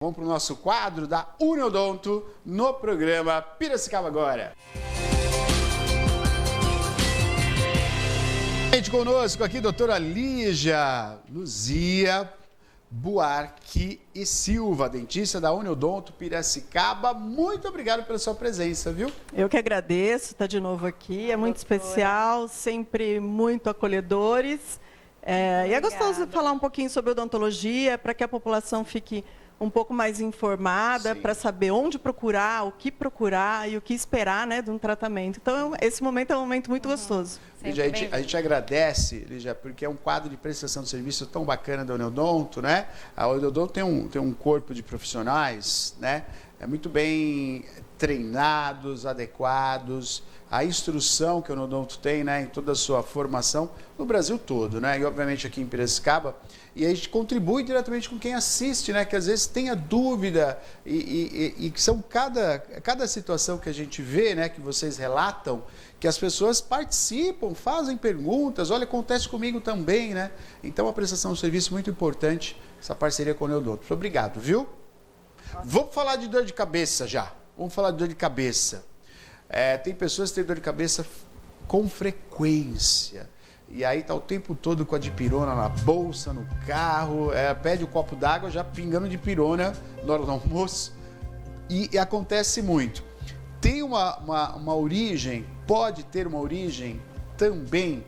Vamos para o nosso quadro da Uniodonto no programa Piracicaba Agora. Gente, conosco aqui, doutora Lígia Luzia Buarque e Silva, dentista da Uniodonto Piracicaba. Muito obrigado pela sua presença, viu? Eu que agradeço estar de novo aqui, é muito especial, sempre muito acolhedores. E é gostoso falar um pouquinho sobre odontologia, para que a população fique um pouco mais informada, para saber onde procurar, o que procurar e o que esperar, né, de um tratamento. Então, esse momento é um momento muito gostoso. Lígia, a gente agradece, Lígia, porque é um quadro de prestação de serviço tão bacana da Uniodonto, né? A Uniodonto tem um corpo de profissionais, né? Muito bem treinados, adequados, a instrução que a Uniodonto tem, né, em toda a sua formação no Brasil todo, né? E obviamente aqui em Piracicaba. E a gente contribui diretamente com quem assiste, né? Que às vezes tenha dúvida e que são cada situação que a gente vê, né? Que vocês relatam, que as pessoas participam, fazem perguntas, olha, acontece comigo também, né? Então, a prestação de serviço é muito importante, essa parceria com o Uniodonto. Muito obrigado, viu? Vamos falar de dor de cabeça já. Vamos falar de dor de cabeça. Tem pessoas que têm dor de cabeça com frequência. E aí tá o tempo todo com a dipirona na bolsa, no carro, pede o copo d'água já pingando dipirona na hora do almoço. E acontece muito. Tem uma origem, pode ter uma origem também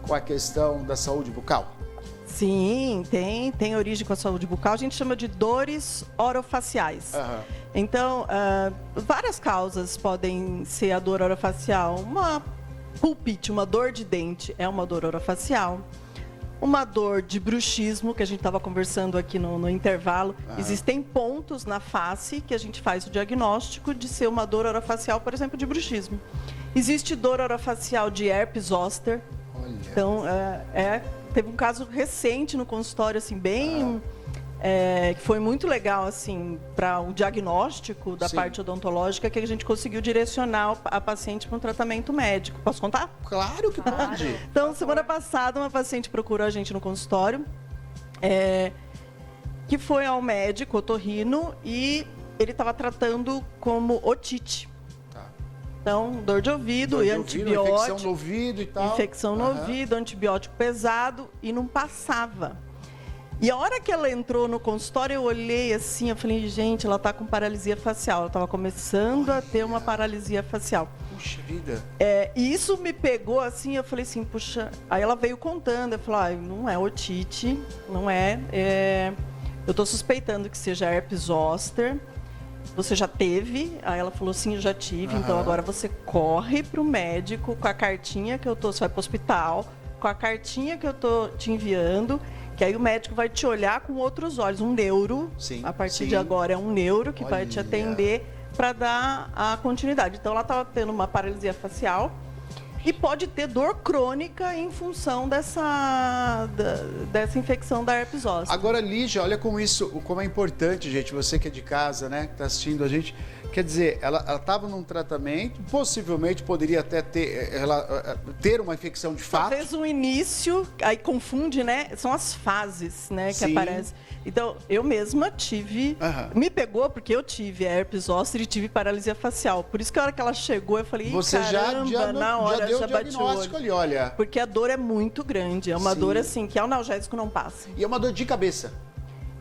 com a questão da saúde bucal? Sim, tem origem com a saúde bucal. A gente chama de dores orofaciais. Aham. Então, várias causas podem ser a dor orofacial. Uma pulpite, uma dor de dente, é uma dor orofacial. Uma dor de bruxismo, que a gente estava conversando aqui no intervalo. Existem pontos na face que a gente faz o diagnóstico de ser uma dor orofacial, por exemplo, de bruxismo. Existe dor orofacial de herpes zoster. Olha. Então, teve um caso recente no consultório, assim, bem... que foi muito legal, assim, para o diagnóstico da parte odontológica, que a gente conseguiu direcionar a paciente para um tratamento médico. Posso contar? Claro que pode. Então, semana passada, uma paciente procurou a gente no consultório, que foi ao médico otorrino e ele estava tratando como otite. Tá. Então, dor de ouvido e antibiótico. Infecção no ouvido e tal. Infecção no ouvido, antibiótico pesado e não passava. E a hora que ela entrou no consultório, eu olhei assim, eu falei, gente, ela está com paralisia facial. Ela estava começando a ter uma paralisia facial. Puxa vida. E isso me pegou assim, eu falei assim, puxa... Aí ela veio contando, eu falei, não é otite, não eu estou suspeitando que seja herpes zoster. Você já teve? Aí ela falou, sim, eu já tive. Então agora você corre para o médico com a cartinha que eu tô... Você vai para o hospital, com a cartinha que eu tô te enviando... Que aí o médico vai te olhar com outros olhos, um neuro, a partir de agora é um neuro que vai te atender para dar a continuidade. Então ela estava tendo uma paralisia facial e pode ter dor crônica em função dessa infecção da herpes zoster. Agora, Lígia, olha como é importante, gente, você que é de casa, né, que está assistindo a gente. Quer dizer, ela estava num tratamento, possivelmente poderia até ter uma infecção de fato. Talvez um início, aí confunde, né? São as fases, né, que aparecem. Então, eu mesma tive, me pegou porque eu tive herpes zoster e tive paralisia facial. Por isso que a hora que ela chegou, eu falei, você caramba, na hora já deu o bati o diagnóstico ali, olha. Porque a dor é muito grande, é uma dor assim, que analgésico não passa. E é uma dor de cabeça.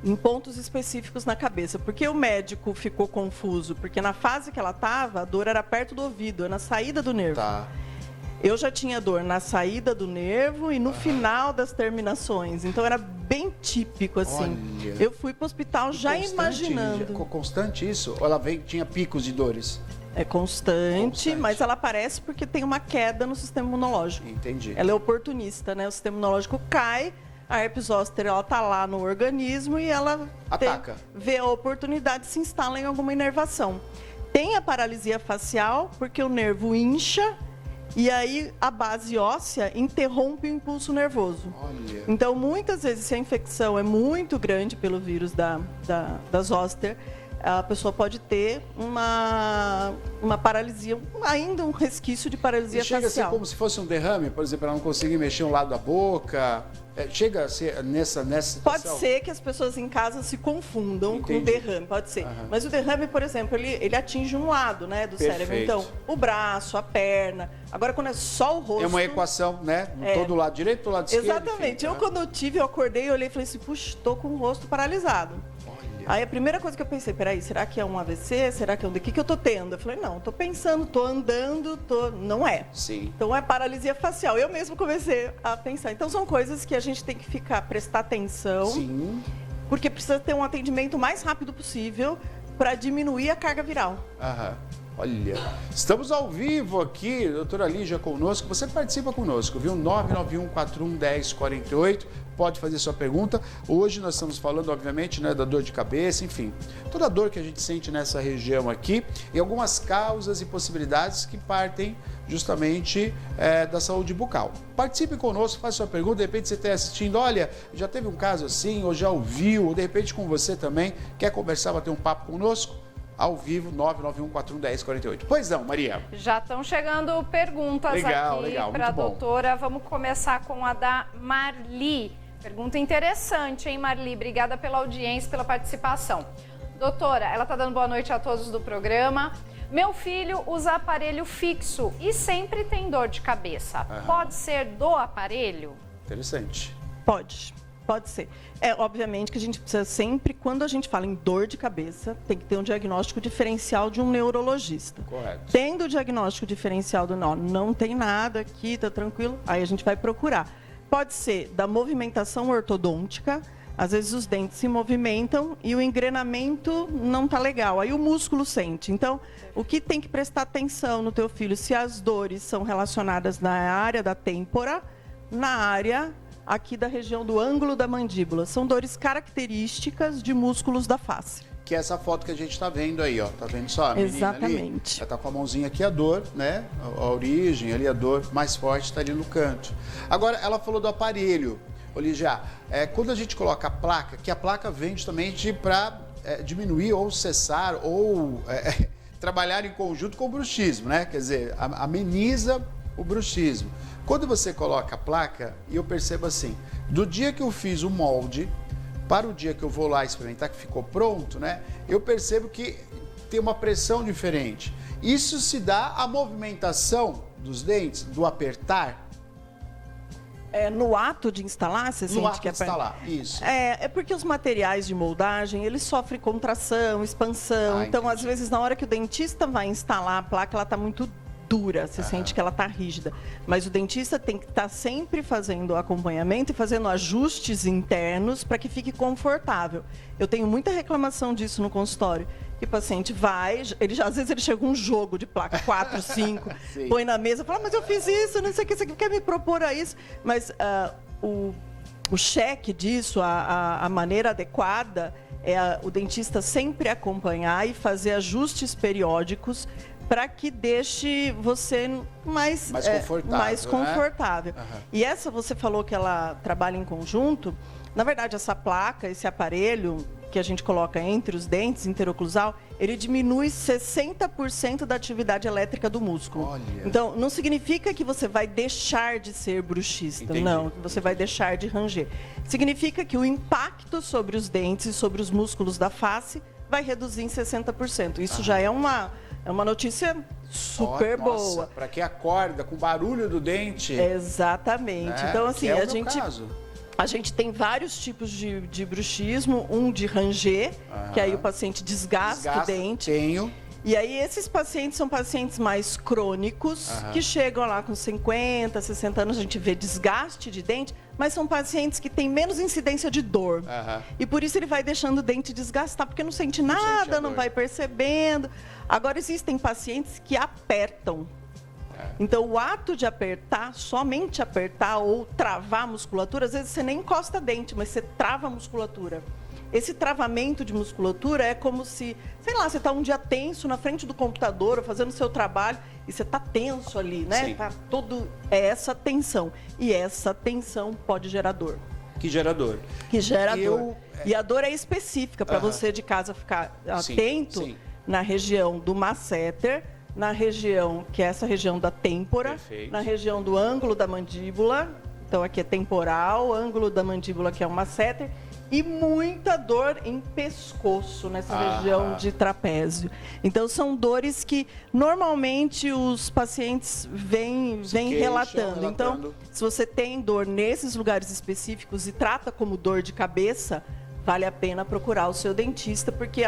Em pontos específicos na cabeça. Porque o médico ficou confuso? Porque na fase que ela estava, a dor era perto do ouvido, na saída do nervo. Tá. Eu já tinha dor na saída do nervo e no final das terminações. Então era bem típico, assim. Olha. Eu fui para o hospital já imaginando. Constante isso? Ou ela tinha picos de dores? É constante, mas ela aparece porque tem uma queda no sistema imunológico. Entendi. Ela é oportunista, né? O sistema imunológico cai. A herpes zoster, ela tá lá no organismo e ela ataca. Vê a oportunidade, se instala em alguma inervação. Tem a paralisia facial, porque o nervo incha e aí a base óssea interrompe o impulso nervoso. Olha. Então, muitas vezes, se a infecção é muito grande pelo vírus da zoster, a pessoa pode ter uma paralisia, ainda um resquício de paralisia chega facial. a ser como se fosse um derrame, por exemplo, ela não conseguir mexer um lado da boca. Chega a ser nessa situação? Pode ser que as pessoas em casa se confundam com o derrame, pode ser. Mas o derrame, por exemplo, ele atinge um lado, né, do cérebro. Então, o braço, a perna. Agora, quando é só o rosto... É uma equação, né? Todo lado direito, do lado esquerdo. Exatamente. Enfim, quando eu tive, eu acordei e olhei e falei assim, puxa, estou com o rosto paralisado. Aí a primeira coisa que eu pensei, peraí, será que é um AVC? Será que é um... O que eu tô tendo? Eu falei, não, tô pensando, tô andando, não é. Sim. Então é paralisia facial. Eu mesmo comecei a pensar. Então são coisas que a gente tem que prestar atenção. Sim. Porque precisa ter um atendimento o mais rápido possível para diminuir a carga viral. Aham. Olha, estamos ao vivo aqui, doutora Lígia conosco. Você participa conosco, viu? 991411048. Pode fazer sua pergunta. Hoje nós estamos falando, obviamente, né, da dor de cabeça, enfim, toda a dor que a gente sente nessa região aqui e algumas causas e possibilidades que partem justamente da saúde bucal. Participe conosco, faça sua pergunta. De repente você está assistindo, olha, já teve um caso assim, ou já ouviu, ou de repente com você também, quer conversar, bater um papo conosco? Ao vivo, 991411048. Pois não, Maria. Já estão chegando perguntas aqui para a doutora. Vamos começar com a da Marli. Pergunta interessante, hein, Marli? Obrigada pela audiência, pela participação. Doutora, ela está dando boa noite a todos do programa. Meu filho usa aparelho fixo e sempre tem dor de cabeça. Pode ser do aparelho? Interessante. Pode ser. Obviamente que a gente precisa sempre, quando a gente fala em dor de cabeça, tem que ter um diagnóstico diferencial de um neurologista. Correto. Tendo o diagnóstico diferencial do não tem nada aqui, tá tranquilo, aí a gente vai procurar. Pode ser da movimentação ortodôntica, às vezes os dentes se movimentam e o engrenamento não tá legal, aí o músculo sente. Então, o que tem que prestar atenção no teu filho, se as dores são relacionadas na área da têmpora, na área aqui da região do ângulo da mandíbula. São dores características de músculos da face. Que é essa foto que a gente está vendo aí, ó. Tá vendo só a menina Exatamente. Ali? Ela tá com a mãozinha aqui, a dor, né? A origem ali, a dor mais forte está ali no canto. Agora, ela falou do aparelho. Lígia, quando a gente coloca a placa, que a placa vem justamente para diminuir ou cessar ou trabalhar em conjunto com o bruxismo, né? Quer dizer, ameniza o bruxismo. Quando você coloca a placa, e eu percebo assim, do dia que eu fiz o molde para o dia que eu vou lá experimentar, que ficou pronto, né? Eu percebo que tem uma pressão diferente. Isso se dá à movimentação dos dentes, do apertar? No ato de instalar, você sente ato que de instalar, isso. É porque os materiais de moldagem, eles sofrem contração, expansão. Então, entendi. às vezes, na hora que o dentista vai instalar a placa, ela está muito dura, você sente que ela está rígida. Mas o dentista tem que estar sempre fazendo o acompanhamento e fazendo ajustes internos para que fique confortável. Eu tenho muita reclamação disso no consultório. Que o paciente vai, às vezes ele chega com um jogo de placa, 4, 5, põe na mesa, fala, mas eu fiz isso, não sei o que, você quer me propor a isso? Mas o cheque disso, a maneira adequada, o dentista sempre acompanhar e fazer ajustes periódicos para que deixe você mais confortável. Né? E essa, você falou que ela trabalha em conjunto. Na verdade, essa placa, esse aparelho que a gente coloca entre os dentes, interoclusal, ele diminui 60% da atividade elétrica do músculo. Olha. Então, não significa que você vai deixar de ser bruxista. Entendi. Não, que você vai deixar de ranger. Significa que o impacto sobre os dentes e sobre os músculos da face vai reduzir em 60%. Isso já é uma notícia super boa. Para quem acorda com o barulho do dente. Exatamente. Né? Então, assim, que é o meu caso. A gente tem vários tipos de bruxismo, um de ranger, que aí o paciente desgasta o dente. Tenho. E aí esses pacientes são pacientes mais crônicos, que chegam lá com 50, 60 anos, a gente vê desgaste de dente, mas são pacientes que têm menos incidência de dor. E por isso ele vai deixando o dente desgastar, porque não sente nada, não vai percebendo. Agora existem pacientes que apertam. Então, o ato de apertar, somente apertar ou travar a musculatura, às vezes você nem encosta dente, mas você trava a musculatura. Esse travamento de musculatura é como se, sei lá, você está um dia tenso na frente do computador ou fazendo o seu trabalho e você está tenso ali, né? Sim. Tá essa tensão. E essa tensão pode gerar dor. Que gera dor. Que gera dor. E a dor é específica, para você de casa ficar atento, sim. Na região do masseter, na região, que é essa região da têmpora, perfeito. Na região do ângulo da mandíbula, então aqui é temporal, ângulo da mandíbula que é o masseter, e muita dor em pescoço, nessa região de trapézio. Então, são dores que normalmente os pacientes vêm relatando. Então, se você tem dor nesses lugares específicos e trata como dor de cabeça, vale a pena procurar o seu dentista, porque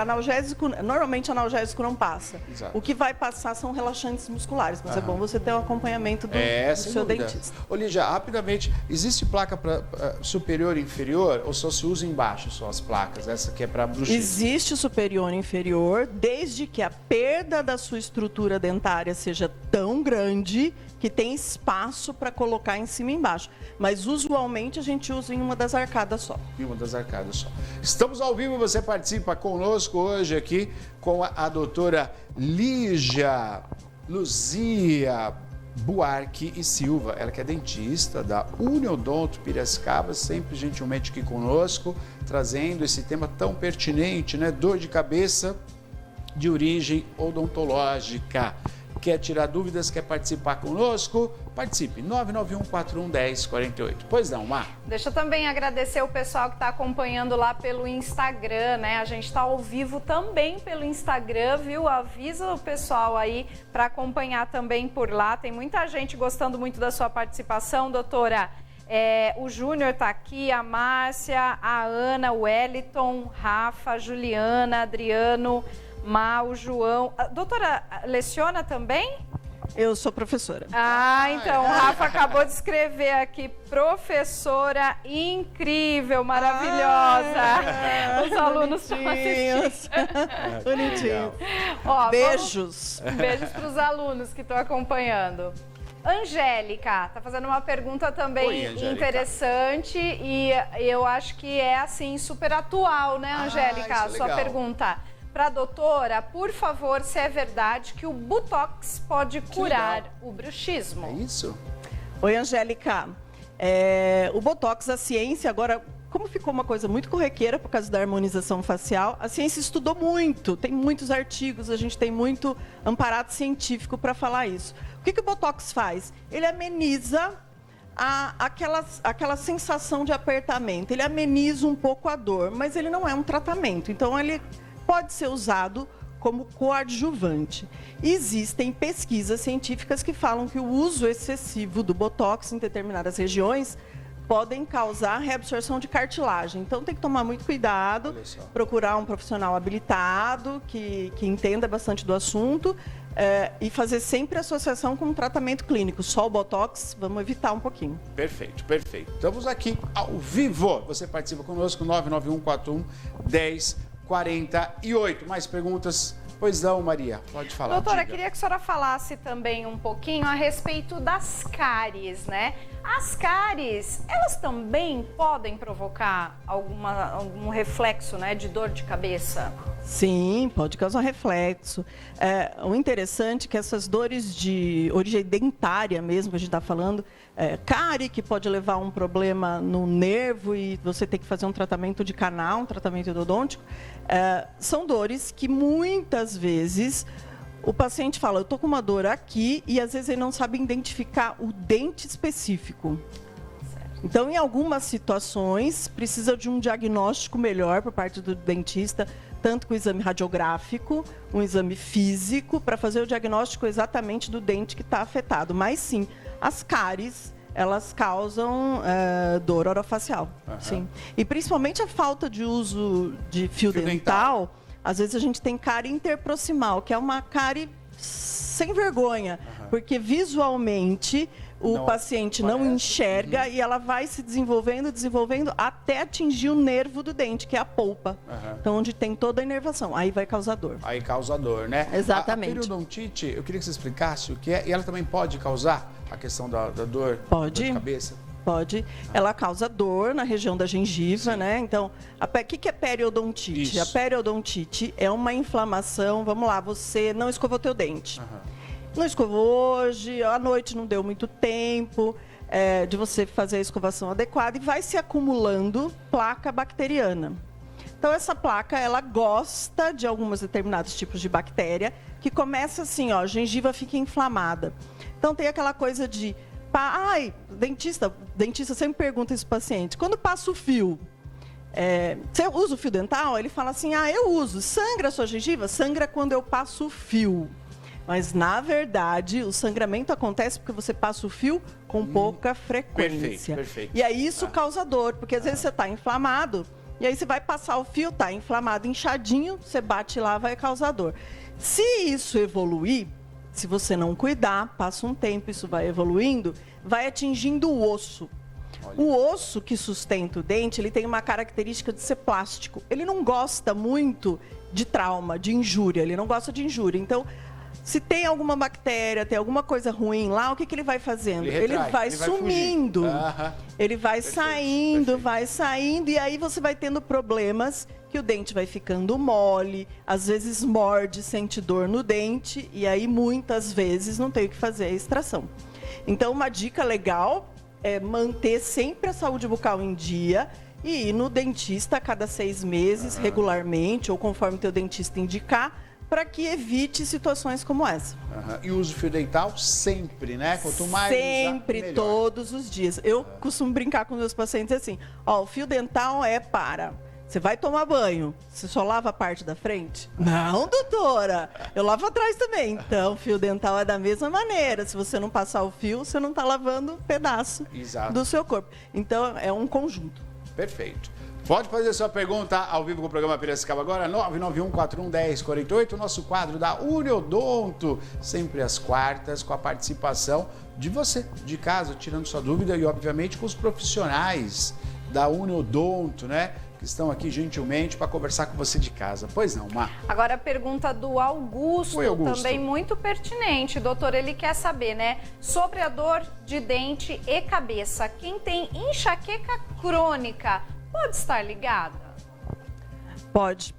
normalmente analgésico não passa. Exato. O que vai passar são relaxantes musculares, mas é bom você ter um acompanhamento do seu dentista. Ô, Lígia, rapidamente, existe placa pra, superior e inferior ou só se usa embaixo só as placas? Essa aqui é para bruxismo. Existe superior e inferior, desde que a perda da sua estrutura dentária seja tão grande que tem espaço para colocar em cima e embaixo. Mas, usualmente, a gente usa em uma das arcadas só. Em uma das arcadas só. Estamos ao vivo, você participa conosco hoje aqui com a doutora Lígia Luzia Buarque e Silva. Ela que é dentista da Uniodonto Piracicaba, sempre gentilmente aqui conosco, trazendo esse tema tão pertinente, né? Dor de cabeça de origem odontológica. Quer tirar dúvidas, quer participar conosco? Participe, 991-41-1048. Pois não, Mar. Deixa eu também agradecer o pessoal que está acompanhando lá pelo Instagram, né? A gente está ao vivo também pelo Instagram, viu? Avisa o pessoal aí para acompanhar também por lá. Tem muita gente gostando muito da sua participação, doutora. O Júnior está aqui, a Márcia, a Ana, o Wellington, Rafa, Juliana, Adriano, o João. A doutora leciona também? Eu sou professora. Então, o Rafa acabou de escrever aqui, professora incrível, maravilhosa. Os alunos estão assistindo. Bonitinho. Beijos. Beijos para os alunos que estão acompanhando. Angélica, está fazendo uma pergunta também interessante e eu acho que é assim super atual, né, Angélica? A sua pergunta. Para a doutora, por favor, se é verdade que o Botox pode curar o bruxismo. É isso? Oi, Angélica. O Botox, a ciência, agora, como ficou uma coisa muito corriqueira por causa da harmonização facial, a ciência estudou muito, tem muitos artigos, a gente tem muito amparado científico para falar isso. O que o Botox faz? Ele ameniza aquela sensação de apertamento, ele ameniza um pouco a dor, mas ele não é um tratamento, então ele pode ser usado como coadjuvante. Existem pesquisas científicas que falam que o uso excessivo do Botox em determinadas regiões podem causar reabsorção de cartilagem. Então tem que tomar muito cuidado, procurar um profissional habilitado, que entenda bastante do assunto, e fazer sempre associação com um tratamento clínico. Só o Botox, vamos evitar um pouquinho. Perfeito, perfeito. Estamos aqui ao vivo. Você participa conosco, 99141-1048. Mais perguntas? Pois não, Maria, pode falar. Doutora, queria que a senhora falasse também um pouquinho a respeito das cáries, né? As cáries, elas também podem provocar algum reflexo, né, de dor de cabeça? Sim, pode causar reflexo. O interessante é que essas dores de origem dentária mesmo, que a gente está falando, cárie, que pode levar a um problema no nervo e você tem que fazer um tratamento de canal, um tratamento endodôntico, são dores que muitas vezes o paciente fala, eu estou com uma dor aqui, e às vezes ele não sabe identificar o dente específico. Então, em algumas situações, precisa de um diagnóstico melhor por parte do dentista, tanto com o exame radiográfico, um exame físico, para fazer o diagnóstico exatamente do dente que está afetado. Mas sim, as cáries, elas causam dor orofacial. Sim. E principalmente a falta de uso de fio dental. Às vezes a gente tem cárie interproximal, que é uma cárie sem vergonha, porque visualmente o paciente não enxerga e ela vai se desenvolvendo até atingir o nervo do dente, que é a polpa. Então, onde tem toda a inervação. Aí vai causar dor. Aí causa dor, né? Exatamente. A periodontite, eu queria que você explicasse o que é, e ela também pode causar a questão da dor, dor de cabeça? Pode. Ela causa dor na região da gengiva, né? Então, o que é periodontite? Isso. A periodontite é uma inflamação, vamos lá, você não escovou teu dente. Não escovou hoje, à noite não deu muito tempo. de você fazer a escovação adequada e vai se acumulando placa bacteriana. Então, essa placa, ela gosta de alguns determinados tipos de bactéria, que começa assim, ó, a gengiva fica inflamada. Então, tem aquela coisa de, dentista sempre pergunta isso para o paciente, quando passa o fio, você usa o fio dental? Ele fala assim, eu uso. Sangra a sua gengiva? Sangra quando eu passo o fio. Mas, na verdade, o sangramento acontece porque você passa o fio com pouca frequência. Perfeito. E aí isso causa dor, porque às vezes você está inflamado, e aí você vai passar o fio, está inflamado, inchadinho, você bate lá, vai causar dor. Se isso evoluir, se você não cuidar, passa um tempo, isso vai evoluindo, vai atingindo o osso. Olha. O osso que sustenta o dente, ele tem uma característica de ser plástico. Ele não gosta muito de trauma, de injúria, ele não gosta de injúria. Então, se tem alguma bactéria, tem alguma coisa ruim lá, o que ele vai fazendo? Ele vai sumindo, ele vai saindo, e aí você vai tendo problemas que o dente vai ficando mole, às vezes morde, sente dor no dente, e aí muitas vezes não tem o que fazer a extração. Então, uma dica legal é manter sempre a saúde bucal em dia e ir no dentista a cada 6 meses, regularmente, ou conforme o teu dentista indicar, para que evite situações como essa. E uso fio dental sempre, né? Quanto mais sempre, usar, todos os dias. Eu costumo brincar com meus pacientes assim, o fio dental é para... Você vai tomar banho, você só lava a parte da frente? Não, doutora, eu lavo atrás também. Então, fio dental é da mesma maneira. Se você não passar o fio, você não está lavando um pedaço do seu corpo. Então, é um conjunto. Perfeito. Pode fazer sua pergunta ao vivo com o programa Piracicaba agora, 991411048, o nosso quadro da Uniodonto, sempre às quartas, com a participação de você, de casa, tirando sua dúvida e, obviamente, com os profissionais da Uniodonto, né? Que estão aqui gentilmente para conversar com você de casa. Pois não, Má? Agora a pergunta do Augusto, também muito pertinente. Doutor, ele quer saber, né? Sobre a dor de dente e cabeça. Quem tem enxaqueca crônica pode estar ligada? Pode.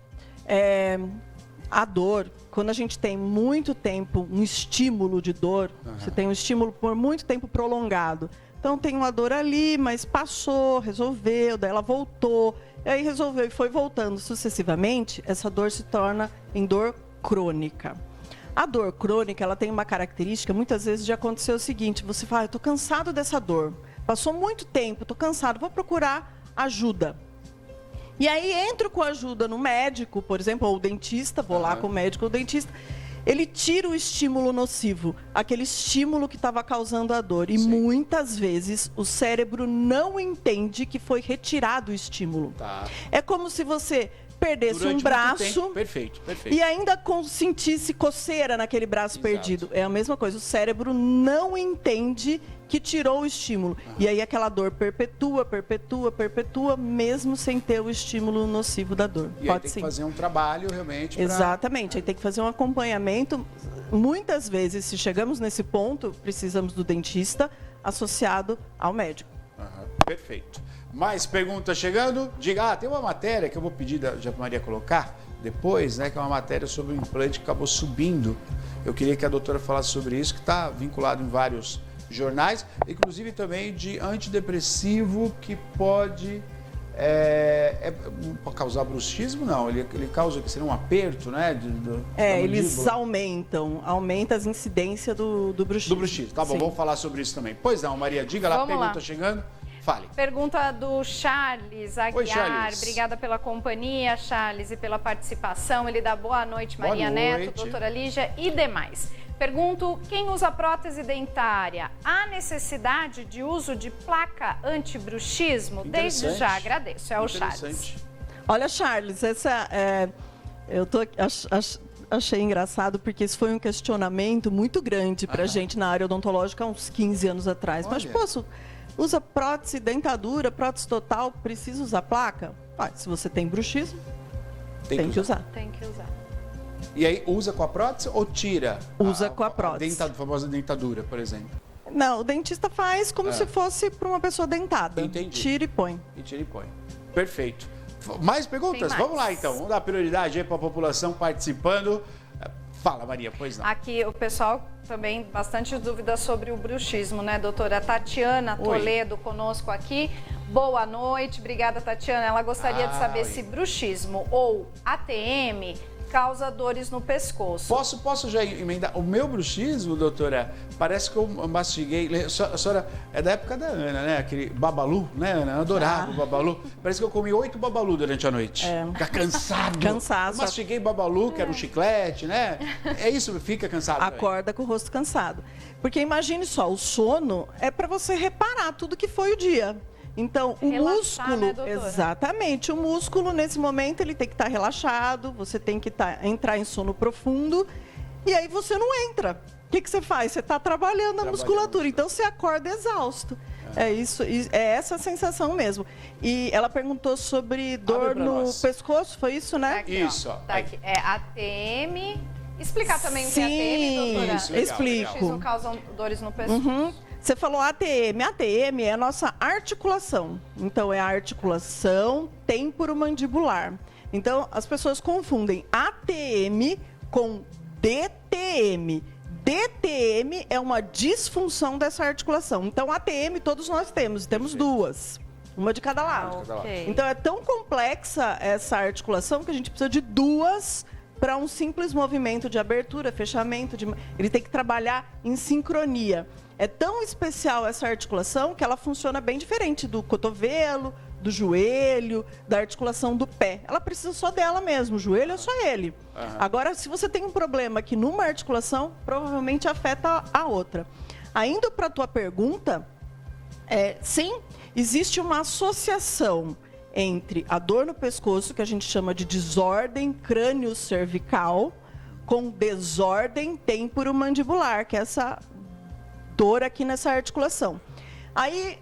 A dor, quando a gente tem muito tempo, um estímulo de dor, você tem um estímulo por muito tempo prolongado. Então, tem uma dor ali, mas passou, resolveu, daí ela voltou, e aí resolveu e foi voltando sucessivamente, essa dor se torna em dor crônica. A dor crônica, ela tem uma característica, muitas vezes, de acontecer o seguinte, você fala, eu estou cansado dessa dor, passou muito tempo, estou cansado, vou procurar ajuda. E aí, entro com ajuda no médico, por exemplo, ou o dentista, vou lá com o médico ou o dentista, ele tira o estímulo nocivo, aquele estímulo que estava causando a dor. E muitas vezes o cérebro não entende que foi retirado o estímulo. É como se você perdesse um braço perfeito. E ainda sentisse coceira naquele braço perdido. É a mesma coisa, o cérebro não entende que tirou o estímulo. E aí aquela dor perpetua, mesmo sem ter o estímulo nocivo da dor. E aí tem que fazer um trabalho realmente pra... Exatamente, aí tem que fazer um acompanhamento. Muitas vezes, se chegamos nesse ponto, precisamos do dentista associado ao médico. Perfeito. Mais perguntas chegando? Diga, tem uma matéria que eu vou pedir já para Maria colocar depois, né? Que é uma matéria sobre o implante que acabou subindo. Eu queria que a doutora falasse sobre isso, que está vinculado em vários jornais, inclusive também de antidepressivo que pode causar bruxismo, não, ele causa que seria um aperto, né? Eles aumentam as incidências do bruxismo. Do bruxismo, tá bom, vamos falar sobre isso também. Pois não, Maria, diga lá, pergunta chegando. Fale. Pergunta do Charles Aguiar. Oi, Charles. Obrigada pela companhia, Charles, e pela participação. Ele dá boa noite, Maria Neto, doutora Lígia e demais. Pergunto, quem usa prótese dentária, há necessidade de uso de placa antibruxismo? Desde já agradeço. É o Charles. Olha, Charles, achei engraçado porque isso foi um questionamento muito grande pra gente na área odontológica há uns 15 anos atrás. Mas usa prótese, dentadura, prótese total, precisa usar placa? Se você tem bruxismo, tem que usar. Tem que usar. E aí, usa com a prótese ou tira? Usa com a prótese. A famosa dentadura, por exemplo. Não, o dentista faz como se fosse para uma pessoa dentada. Entendi. Tira e põe. Perfeito. Mais perguntas? Vamos lá, então. Vamos dar prioridade aí para a população participando. Fala, Maria, pois não. Aqui o pessoal também bastante dúvidas sobre o bruxismo, né, doutora? Tatiana Toledo conosco aqui. Boa noite, obrigada, Tatiana. Ela gostaria de saber se bruxismo ou ATM causa dores no pescoço. Posso já emendar? O meu bruxismo, doutora, parece que eu mastiguei. A senhora é da época da Ana, né? Aquele babalu, né, Ana? Eu adorava o babalu. Parece que eu comi 8 babalu durante a noite. Fica cansado. Cansado. Eu mastiguei babalu, que era um chiclete, né? É isso, fica cansado. Acorda com o rosto cansado. Porque imagine só, o sono é para você reparar tudo que foi o dia. Então, o músculo, né, doutora? exatamente, o músculo nesse momento ele tem que estar relaxado, você tem que entrar em sono profundo e aí você não entra. O que você faz? Você está trabalhando a musculatura, então você acorda exausto. É isso, é essa a sensação mesmo. E ela perguntou sobre dor no pescoço, foi isso, né? Tá aqui, isso. Tá aqui. É ATM. Explicar também o que é ATM, doutora? Sim, explico. Não causam dores no pescoço. Você falou ATM. ATM é a nossa articulação. Então, é a articulação temporomandibular. Então, as pessoas confundem ATM com DTM. DTM é uma disfunção dessa articulação. Então, ATM todos nós temos duas. Uma de cada lado. Okay. Então, é tão complexa essa articulação que a gente precisa de duas para um simples movimento de abertura, fechamento. Ele tem que trabalhar em sincronia. É tão especial essa articulação que ela funciona bem diferente do cotovelo, do joelho, da articulação do pé. Ela precisa só dela mesmo, o joelho é só ele. Agora, se você tem um problema aqui numa articulação, provavelmente afeta a outra. Indo para a tua pergunta, sim, existe uma associação entre a dor no pescoço, que a gente chama de desordem crânio-cervical, com desordem temporomandibular, que é essa dor aqui nessa articulação. Aí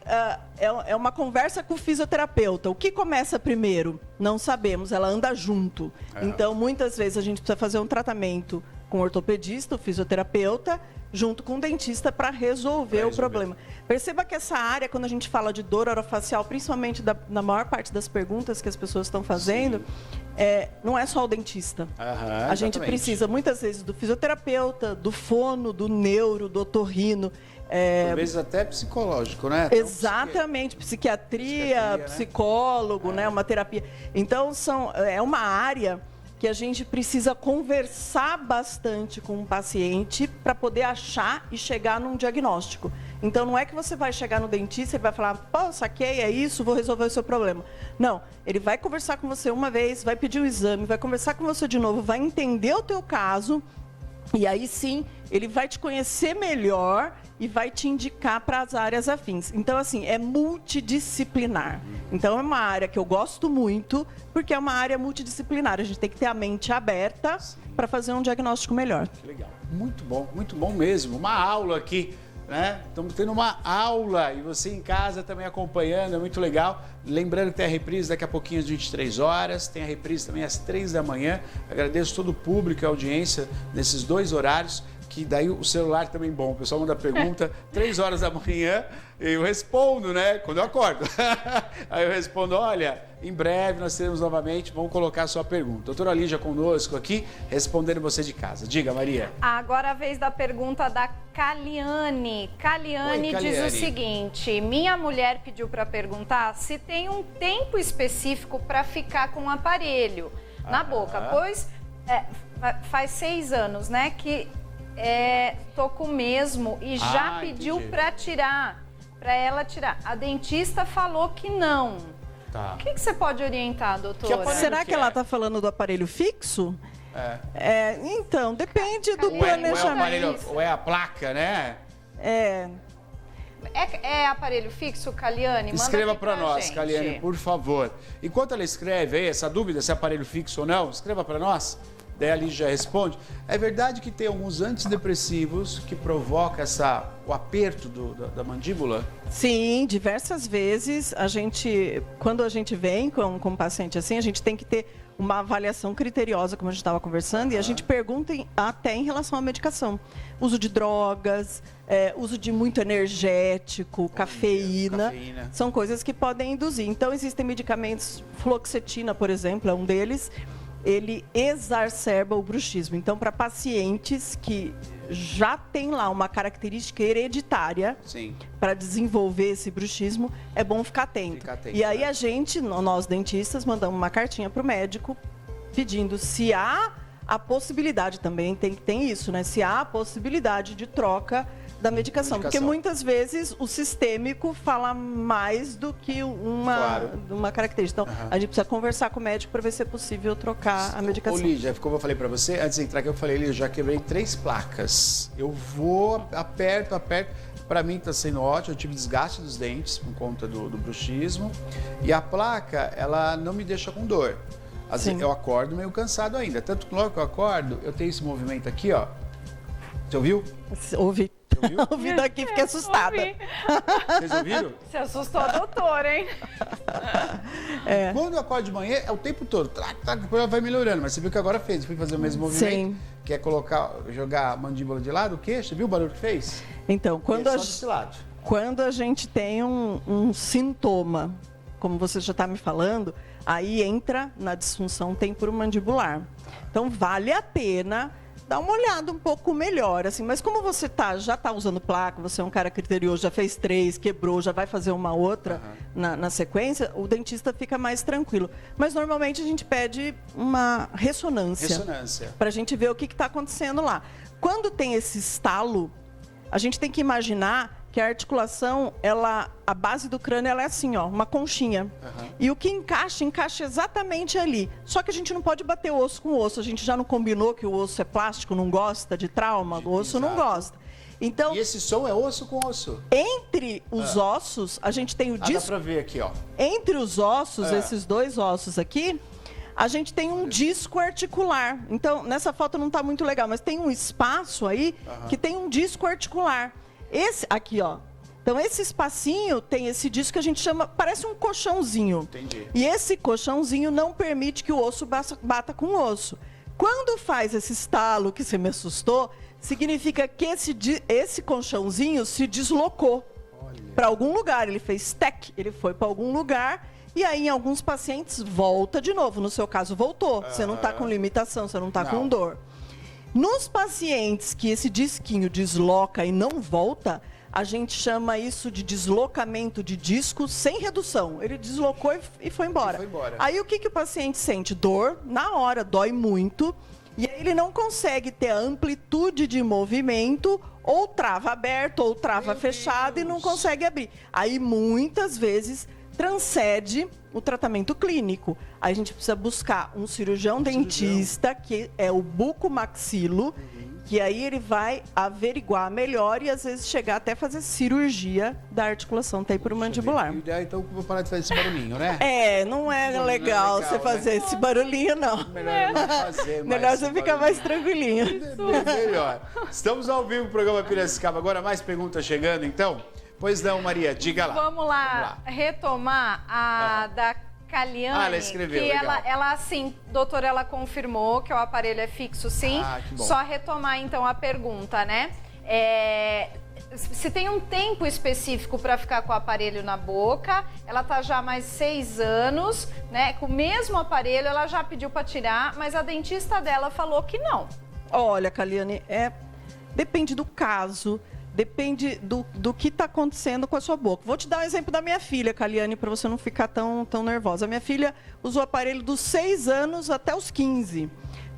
é uma conversa com o fisioterapeuta. O que começa primeiro? Não sabemos, ela anda junto. Então, muitas vezes a gente precisa fazer um tratamento com o ortopedista, o fisioterapeuta, junto com o dentista para resolver o problema. Perceba que essa área, quando a gente fala de dor orofacial, principalmente na maior parte das perguntas que as pessoas estão fazendo, não é só o dentista. A gente precisa, muitas vezes, do fisioterapeuta, do fono, do neuro, do otorrino. Por vezes até psicológico, né? Exatamente, psiquiatria, psicólogo, né? Uma terapia. Então, é uma área que a gente precisa conversar bastante com o paciente para poder achar e chegar num diagnóstico. Então, não é que você vai chegar no dentista e vai falar, pô, saquei, é isso, vou resolver o seu problema. Não, ele vai conversar com você uma vez, vai pedir o exame, vai conversar com você de novo, vai entender o teu caso e aí sim, ele vai te conhecer melhor e vai te indicar para as áreas afins. Então, assim, é multidisciplinar. Então, é uma área que eu gosto muito, porque é uma área multidisciplinar. A gente tem que ter a mente aberta para fazer um diagnóstico melhor. Que legal. Muito bom mesmo. Uma aula aqui, né? Estamos tendo uma aula e você em casa também acompanhando, é muito legal. Lembrando que tem a reprise daqui a pouquinho às 23 horas, tem a reprise também às 3 da manhã. Agradeço todo o público e a audiência nesses dois horários. Que daí o celular também bom, o pessoal manda pergunta 3 horas da manhã, eu respondo, né, quando eu acordo. Aí eu respondo, olha, em breve nós teremos novamente, vamos colocar a sua pergunta. Doutora Lígia conosco aqui, respondendo você de casa. Diga, Maria. Agora a vez da pergunta da Caliane. Caliane diz o seguinte, minha mulher pediu para perguntar se tem um tempo específico para ficar com o aparelho na boca, pois faz 6 anos, né, que tô com mesmo e já pediu para ela tirar. A dentista falou que não. O que você pode orientar, doutora? Será que ela está falando do aparelho fixo? Então, depende do planejamento. Ou é a placa, né? É aparelho fixo, Caliane? Escreva para nós, gente. Caliane, por favor. Enquanto ela escreve aí, essa dúvida se é aparelho fixo ou não, escreva para nós. Daí a Lígia responde. É verdade que tem alguns antidepressivos que provocam o aperto da mandíbula? Sim, diversas vezes. Quando a gente vem com um paciente assim, a gente tem que ter uma avaliação criteriosa, como a gente estava conversando, e a gente pergunta até em relação à medicação. Uso de drogas, uso de muito energético, cafeína, são coisas que podem induzir. Então, existem medicamentos, fluoxetina, por exemplo, é um deles, ele exacerba o bruxismo. Então, para pacientes que já tem lá uma característica hereditária para desenvolver esse bruxismo, é bom ficar atento. E aí a gente, nós dentistas, mandamos uma cartinha para o médico pedindo se há a possibilidade, também tem isso, né? Se há a possibilidade de troca da medicação. Porque muitas vezes o sistêmico fala mais do que uma característica. Então, a gente precisa conversar com o médico para ver se é possível trocar a medicação. Ô, Lídia, como eu falei para você, antes de entrar aqui, eu falei, Lídia, já quebrei 3 placas. Eu vou, aperto. Para mim está sendo ótimo, eu tive desgaste dos dentes por conta do bruxismo. E a placa, ela não me deixa com dor. Às vezes eu acordo meio cansado ainda. Tanto que logo que eu acordo, eu tenho esse movimento aqui, ó. Você ouviu? Ouvi. Ouvi daqui, fiquei assustada. Vocês ouviram? Você assustou a doutora, hein? Quando eu acordo de manhã, é o tempo todo. Depois ela vai melhorando. Mas você viu que agora fez. Fui fazer o mesmo movimento. Que é jogar a mandíbula de lado, o queixo. Você viu o barulho que fez? Então, lado. Quando a gente tem um sintoma, como você já está me falando, aí entra na disfunção temporomandibular. Então, vale a pena dar uma olhada um pouco melhor, assim. Mas como você já está usando placa, você é um cara criterioso, já fez 3, quebrou, já vai fazer uma outra na sequência, o dentista fica mais tranquilo. Mas normalmente a gente pede uma ressonância. Para a gente ver o que está acontecendo lá. Quando tem esse estalo, a gente tem que imaginar que a articulação, a base do crânio, ela é assim, ó, uma conchinha. E o que encaixa exatamente ali. Só que a gente não pode bater osso com osso. A gente já não combinou que o osso é plástico, não gosta de trauma, o osso não gosta. Então, e esse som é osso com osso? Entre os ossos, a gente tem o disco. Dá pra ver aqui, ó. Entre os ossos, esses 2 ossos aqui, a gente tem um disco articular. Então, nessa foto não está muito legal, mas tem um espaço aí que tem um disco articular. Esse aqui, ó. Então, esse espacinho tem esse disco que a gente chama, parece um colchãozinho. Entendi. E esse colchãozinho não permite que o osso bata com o osso. Quando faz esse estalo que você me assustou, significa que esse colchãozinho se deslocou para algum lugar. Ele fez tec, ele foi para algum lugar. E aí, em alguns pacientes, volta de novo. No seu caso, voltou. Você não está com limitação, você não está com dor. Nos pacientes que esse disquinho desloca e não volta, a gente chama isso de deslocamento de disco sem redução. Ele deslocou e foi embora. Aí o que o paciente sente? Dor, na hora, dói muito. E aí ele não consegue ter a amplitude de movimento, ou trava aberto, ou trava fechado, e não consegue abrir. Aí muitas vezes transcende o tratamento clínico. Aí a gente precisa buscar um cirurgião dentista, que é o bucomaxilo, que aí ele vai averiguar melhor e às vezes chegar até fazer cirurgia da articulação temporomandibular. Então vou parar de fazer esse barulhinho, né? Não é legal você fazer esse barulhinho, não. Melhor não fazer. Melhor você ficar mais tranquilinho. Melhor. Estamos ao vivo no programa Piracicaba. Agora mais perguntas chegando, então? Pois não, Maria, diga lá. Vamos lá. Retomar a da Caliane. Ela escreveu, que legal. ela sim, doutora, ela confirmou que o aparelho é fixo, sim. Que bom. Só retomar, então, a pergunta, né? Se tem um tempo específico para ficar com o aparelho na boca, ela tá já há mais 6 anos, né? Com o mesmo aparelho, ela já pediu para tirar, mas a dentista dela falou que não. Olha, Caliane, depende do caso. Depende do que está acontecendo com a sua boca. Vou te dar um exemplo da minha filha, Caliane, para você não ficar tão nervosa. A minha filha usou o aparelho dos 6 anos até os 15.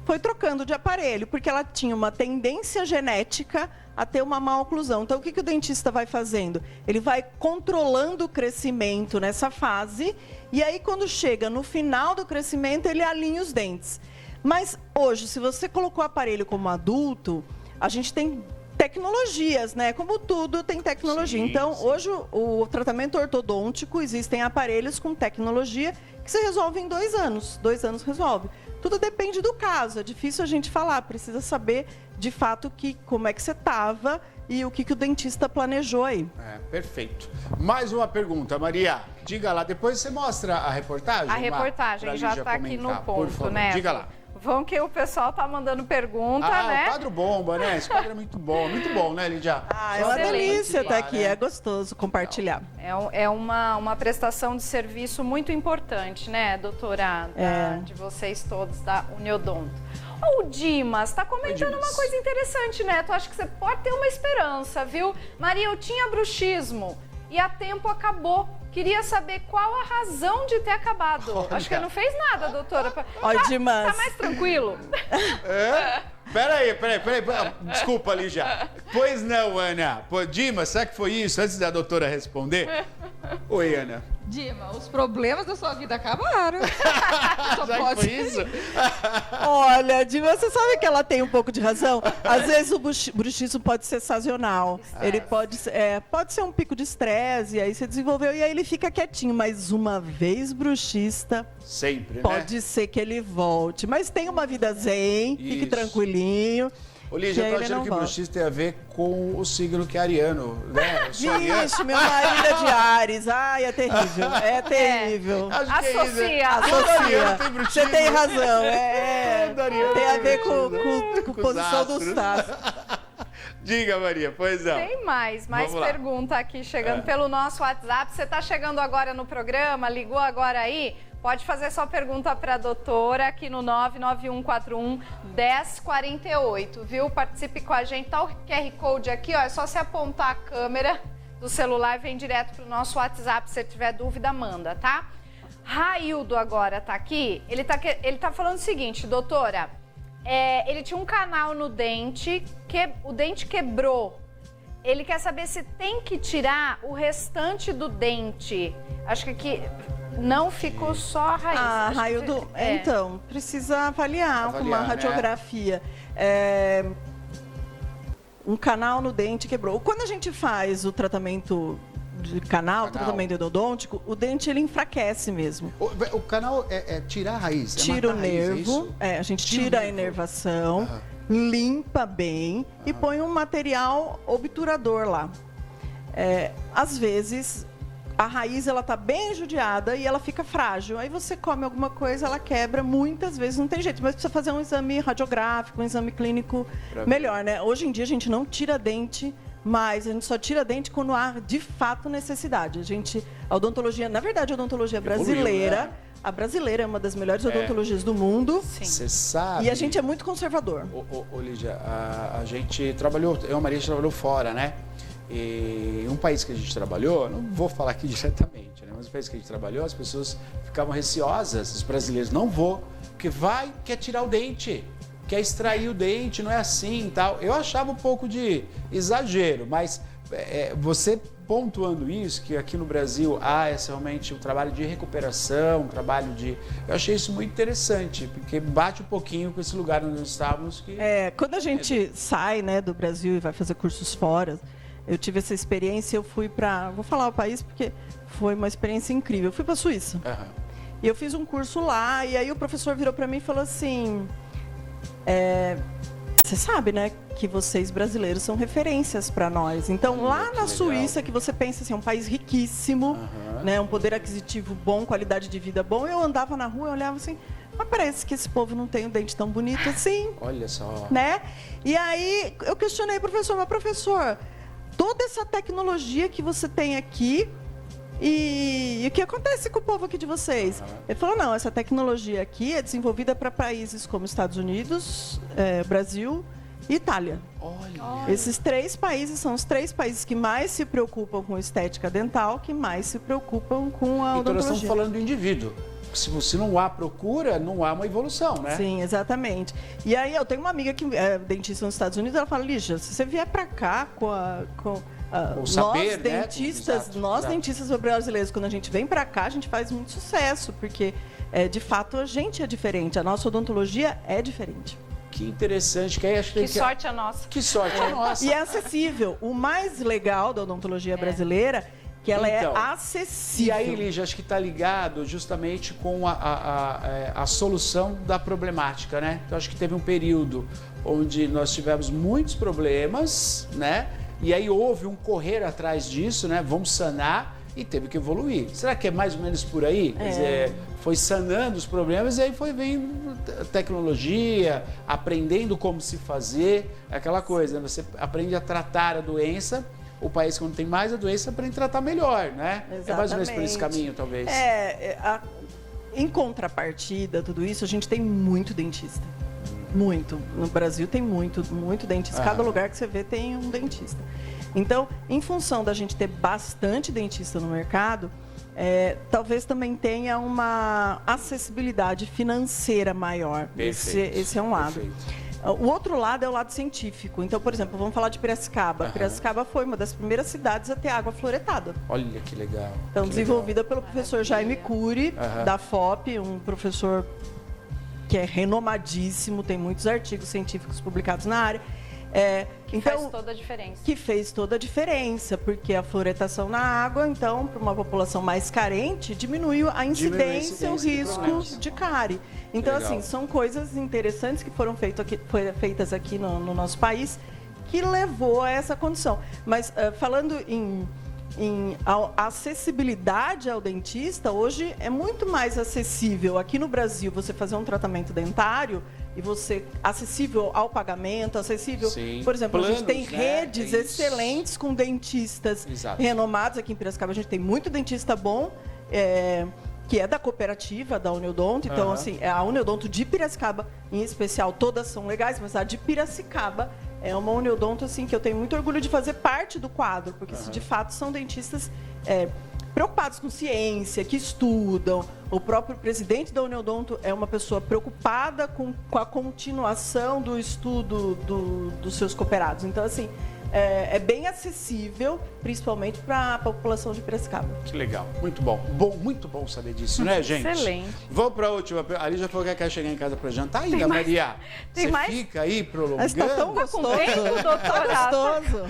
Foi trocando de aparelho, porque ela tinha uma tendência genética a ter uma má oclusão. Então, o que o dentista vai fazendo? Ele vai controlando o crescimento nessa fase, e aí, quando chega no final do crescimento, ele alinha os dentes. Mas, hoje, se você colocou o aparelho como adulto, a gente tem tecnologias, né? Como tudo tem tecnologia. Então, hoje, o tratamento ortodôntico, existem aparelhos com tecnologia que se resolve em 2 anos. 2 anos resolve. Tudo depende do caso. É difícil a gente falar. Precisa saber, de fato, como é que você estava e o que o dentista planejou aí. Perfeito. Mais uma pergunta, Maria. Diga lá. Depois você mostra a reportagem. A reportagem já está aqui no ponto, né? Diga lá. Vão que o pessoal tá mandando pergunta, né? O quadro bomba, né? Esse quadro é muito bom, né, Lídia? É uma delícia estar aqui, é gostoso compartilhar. É uma prestação de serviço muito importante, né, doutora, de vocês todos da Uniodonto. O Dimas está comentando uma coisa interessante, né? Tu acha que você pode ter uma esperança, viu? Maria, eu tinha bruxismo e a tempo acabou. Queria saber qual a razão de ter acabado. Olha. Acho que ele não fez nada, doutora. Dimas. Tá mais tranquilo? Peraí. Desculpa, Lígia. Pois não, Ana. Dimas, será que foi isso? Antes da doutora responder. Oi, Ana. Dima, os problemas da sua vida acabaram. Já pode... foi isso? Olha, Dima, você sabe que ela tem um pouco de razão? Às vezes o bruxismo pode ser sazonal. Ele pode ser um pico de estresse, e aí você desenvolveu, e aí ele fica quietinho. Mas uma vez bruxista, sempre, né? Pode ser que ele volte. Mas tem uma vida zen, fique tranquilinho. Ô, Lígia, eu tô achando que bruxismo tem a ver com o signo que é ariano, né? Vixe, meu marido é de Ares. Ai, é terrível. É terrível. Associa. Você tem razão. Tem a ver com posição dos astros. Diga, Maria, pois não. Tem mais pergunta aqui chegando pelo nosso WhatsApp. Você está chegando agora no programa, ligou agora aí? Pode fazer sua pergunta para a doutora aqui no 99141-1048, viu? Participe com a gente. Tá o QR Code aqui, ó. É só você apontar a câmera do celular e vem direto para o nosso WhatsApp. Se você tiver dúvida, manda, tá? Raildo agora tá aqui. Ele tá falando o seguinte, doutora. Ele tinha um canal no dente, o dente quebrou. Ele quer saber se tem que tirar o restante do dente. Acho que aqui não ficou só a raiz. Raildo, então, precisa avaliar com uma radiografia. Um canal no dente quebrou. Quando a gente faz o tratamento de canal, tratamento endodôntico, o dente ele enfraquece mesmo. O canal tirar a raiz? Tira o nervo, a gente tira a inervação, limpa bem e põe um material obturador lá. Às vezes, a raiz ela tá bem judiada e ela fica frágil. Aí você come alguma coisa, ela quebra, muitas vezes não tem jeito, mas precisa fazer um exame radiográfico, um exame clínico melhor, né? Hoje em dia a gente não tira dente, mas a gente só tira dente quando há de fato necessidade. A odontologia, na verdade, a odontologia brasileira, a brasileira é uma das melhores odontologias do mundo. Você sabe. E a gente é muito conservador. Ô Lígia, a gente trabalhou, eu e a Maria trabalhou fora, né? E um país que a gente trabalhou, não vou falar aqui diretamente, né? Mas um país que a gente trabalhou, as pessoas ficavam receosas, os brasileiros, não vou, porque quer tirar o dente, quer extrair o dente, não é assim e tal. Eu achava um pouco de exagero, mas você pontuando isso, que aqui no Brasil há realmente um trabalho de recuperação, um trabalho de... Eu achei isso muito interessante, porque bate um pouquinho com esse lugar onde nós estávamos. Quando a gente sai, né, do Brasil e vai fazer cursos fora, eu tive essa experiência, eu fui vou falar o país porque foi uma experiência incrível. Eu fui para a Suíça. E eu fiz um curso lá, e aí o professor virou para mim e falou assim... Você sabe, né, que vocês brasileiros são referências para nós. Então, lá na Suíça, que você pensa assim, é um país riquíssimo, né, um poder aquisitivo bom, qualidade de vida bom. Eu andava na rua e olhava assim, mas parece que esse povo não tem um dente tão bonito assim. Olha só. Né? E aí eu questionei o professor, mas professor, toda essa tecnologia que você tem aqui, e o que acontece com o povo aqui de vocês? Ele falou, não, essa tecnologia aqui é desenvolvida para países como Estados Unidos, Brasil e Itália. Olha. Esses 3 países são os 3 países que mais se preocupam com estética dental, que mais se preocupam com a odontologia. Então nós estamos falando do indivíduo. Se não há procura, não há uma evolução, né? Sim, exatamente. E aí eu tenho uma amiga que é dentista nos Estados Unidos, ela fala, Lígia, se você vier para cá saber, nós dentistas brasileiros, quando a gente vem para cá, a gente faz muito sucesso, porque de fato a gente é diferente, a nossa odontologia é diferente. Que interessante. Que sorte a nossa. Que sorte a nossa. E é acessível. O mais legal da odontologia brasileira que ela é acessível. E aí, Lígia, acho que está ligado justamente com a solução da problemática, né? Então, acho que teve um período onde nós tivemos muitos problemas, né? E aí houve um correr atrás disso, né? Vamos sanar. e teve que evoluir. Será que é mais ou menos por aí? Quer dizer, foi sanando os problemas e aí foi vendo tecnologia, aprendendo como se fazer, aquela coisa, né? Você aprende a tratar a doença, o país que não tem mais a doença aprende a tratar melhor, né? Exatamente. É mais ou menos por esse caminho, talvez. Em contrapartida, tudo isso, a gente tem muito dentista. Muito. No Brasil tem muito dentista. Cada lugar que você vê tem um dentista. Então, em função da gente ter bastante dentista no mercado, talvez também tenha uma acessibilidade financeira maior. Esse é um lado. Perfeito. O outro lado é o lado científico. Então, por exemplo, vamos falar de Piracicaba. Piracicaba foi uma das primeiras cidades a ter água fluoretada. Olha que legal. Então, desenvolvida pelo professor Jaime Cury, da FOP, um professor que é renomadíssimo, tem muitos artigos científicos publicados na área. Faz toda a diferença. Que fez toda a diferença, porque a fluoretação na água, então, para uma população mais carente, diminui a incidência, o risco de cárie. Então, assim, são coisas interessantes que foram feitas aqui no nosso país, que levou a essa condição. Mas, falando em acessibilidade ao dentista, hoje é muito mais acessível aqui no Brasil você fazer um tratamento dentário e você acessível ao pagamento, acessível, por exemplo, a gente tem redes excelentes com dentistas renomados aqui em Piracicaba. A gente tem muito dentista bom, que é da cooperativa da Uniodonto. Então, assim, a Uniodonto de Piracicaba, em especial, todas são legais, mas a de Piracicaba é uma Uniodonto, assim, que eu tenho muito orgulho de fazer parte do quadro, porque de fato são dentistas preocupados com ciência, que estudam. O próprio presidente da Uniodonto é uma pessoa preocupada com a continuação do estudo dos seus cooperados. Então, assim, é bem acessível, principalmente para a população de Piracicaba. Que legal, muito bom. Muito bom saber disso, né, gente? Excelente. Vamos para a última. A Ali já falou que quer chegar em casa para jantar ainda, Maria. Você fica aí prolongando? Está tão gostoso. Doutora. Gostoso.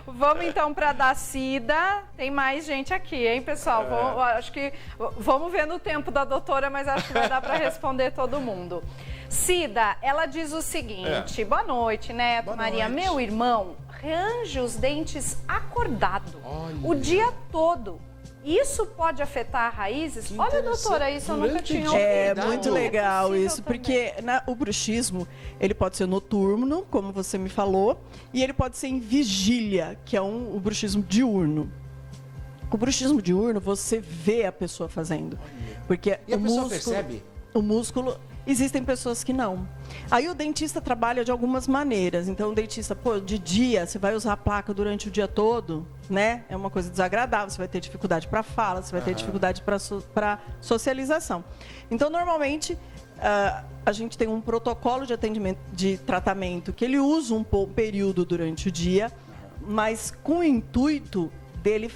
Vamos então para a Dacida. Tem mais gente aqui, hein, pessoal? Acho que vamos ver no tempo da doutora, mas acho que vai dar para responder todo mundo. Cida, ela diz o seguinte, boa noite, Neto, boa Maria, noite. Meu irmão range os dentes acordado o dia todo. Isso pode afetar raízes? Olha, doutora, isso eu nunca tinha ouvido. É muito legal isso, porque o bruxismo, ele pode ser noturno, como você me falou, e ele pode ser em vigília, que é o bruxismo diurno. O bruxismo diurno, você vê a pessoa fazendo. Porque e a pessoa percebe? O músculo... Existem pessoas que não. Aí o dentista trabalha de algumas maneiras. Então o dentista, de dia, você vai usar a placa durante o dia todo, né? É uma coisa desagradável, você vai ter dificuldade para fala, você vai ter dificuldade para socialização. Então, normalmente, a gente tem um protocolo de atendimento, de tratamento, que ele usa um período durante o dia, mas com o intuito dele